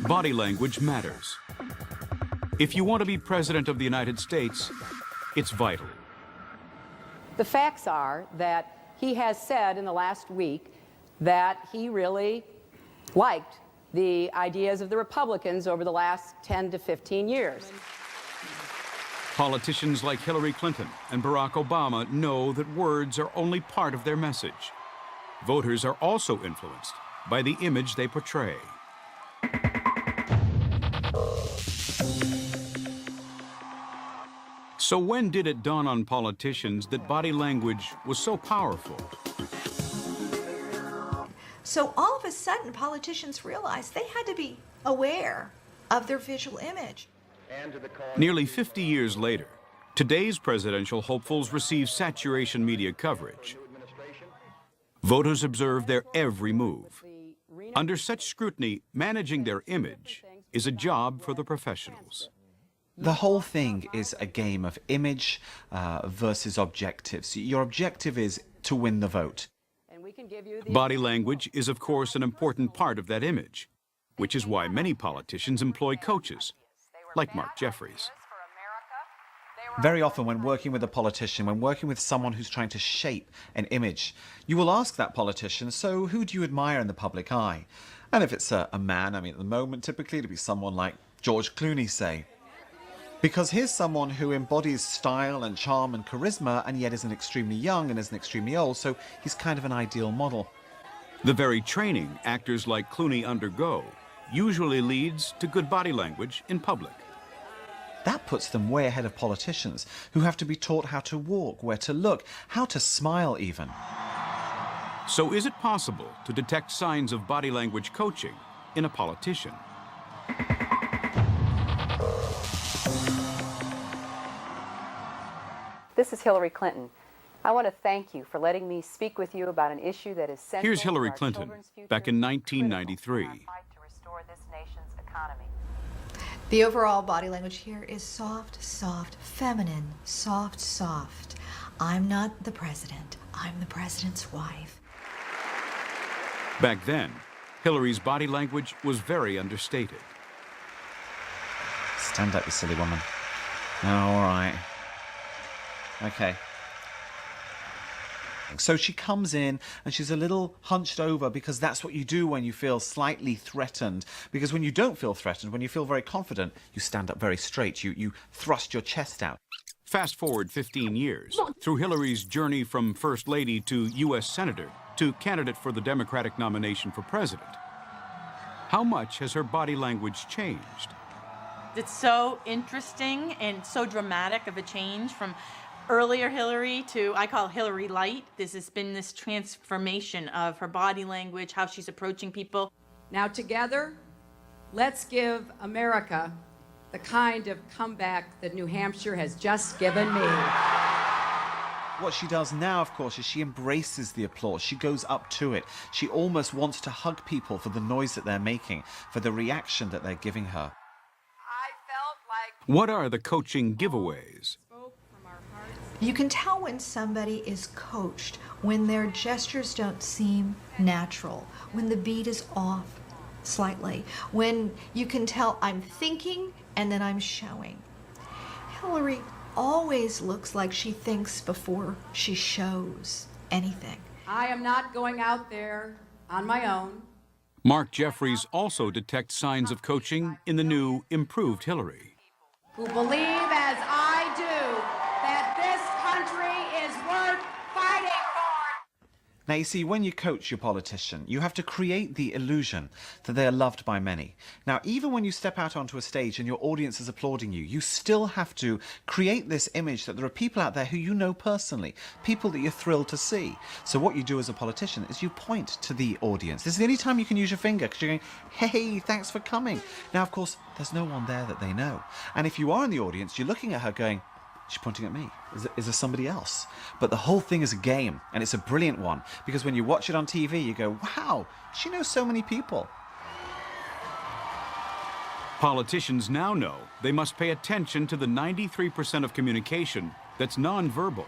Body language matters. If you want to be President of the United States, it's vital. The facts are that he has said in the last week that he really liked the ideas of the Republicans over the last 10 to 15 years. Politicians like Hillary Clinton and Barack Obama know that words are only part of their message. Voters are also influenced by the image they portray. So when did it dawn on politicians that body language was so powerful? So all of a sudden, politicians realized they had to be aware of their visual image. Nearly 50 years later, today's presidential hopefuls receive saturation media coverage. Voters observe their every move. Under such scrutiny, managing their image is a job for the professionals. The whole thing is a game of image versus objectives. Your objective is to win the vote. Body language is, of course, an important part of that image, which is why many politicians employ coaches, like Mark Jeffries. Very often when working with a politician, when working with someone who's trying to shape an image, you will ask that politician, so who do you admire in the public eye? And if it's a man, I mean, at the moment, typically it'd be someone like George Clooney, say. Because here's someone who embodies style and charm and charisma, and yet isn't extremely young and isn't extremely old, so he's kind of an ideal model. The very training actors like Clooney undergo usually leads to good body language in public. That puts them way ahead of politicians, who have to be taught how to walk, where to look, how to smile even. So is it possible to detect signs of body language coaching in a politician? This is Hillary Clinton. I want to thank you for letting me speak with you about an issue that is central. Here's Hillary to our Clinton children's future, back in critical 1993. in our fight to restore this nation's economy. The overall body language here is soft, soft, feminine, soft, soft. I'm not the president. I'm the president's wife. Back then, Hillary's body language was very understated. Stand up, you silly woman. Oh, all right. Okay. So she comes in and she's a little hunched over because that's what you do when you feel slightly threatened. Because when you don't feel threatened, when you feel very confident, you stand up very straight. You thrust your chest out. Fast forward 15 years, through Hillary's journey from First Lady to U.S. Senator to candidate for the Democratic nomination for president. How much has her body language changed? It's so interesting and so dramatic of a change from earlier Hillary to, I call Hillary Light. This has been this transformation of her body language, how she's approaching people. Now together, let's give America the kind of comeback that New Hampshire has just given me. What she does now, of course, is she embraces the applause. She goes up to it. She almost wants to hug people for the noise that they're making, for the reaction that they're giving her. What are the coaching giveaways? You can tell when somebody is coached, when their gestures don't seem natural, when the beat is off slightly, when you can tell I'm thinking and then I'm showing. Hillary always looks like she thinks before she shows anything. I am not going out there on my own. Mark Jeffries also detects signs of coaching in the new, improved Hillary. Who believe as I do that this country is worth fighting for. Now, you see, when you coach your politician, you have to create the illusion that they are loved by many. Now, even when you step out onto a stage and your audience is applauding you, you still have to create this image that there are people out there who you know personally, people that you're thrilled to see. So what you do as a politician is you point to the audience. This is the only time you can use your finger, because you're going, hey, thanks for coming. Now, of course, there's no one there that they know. And if you are in the audience, you're looking at her going, she's pointing at me. Is there somebody else? But the whole thing is a game, and it's a brilliant one, because when you watch it on TV, you go, wow, she knows so many people. Politicians now know they must pay attention to the 93% of communication that's nonverbal.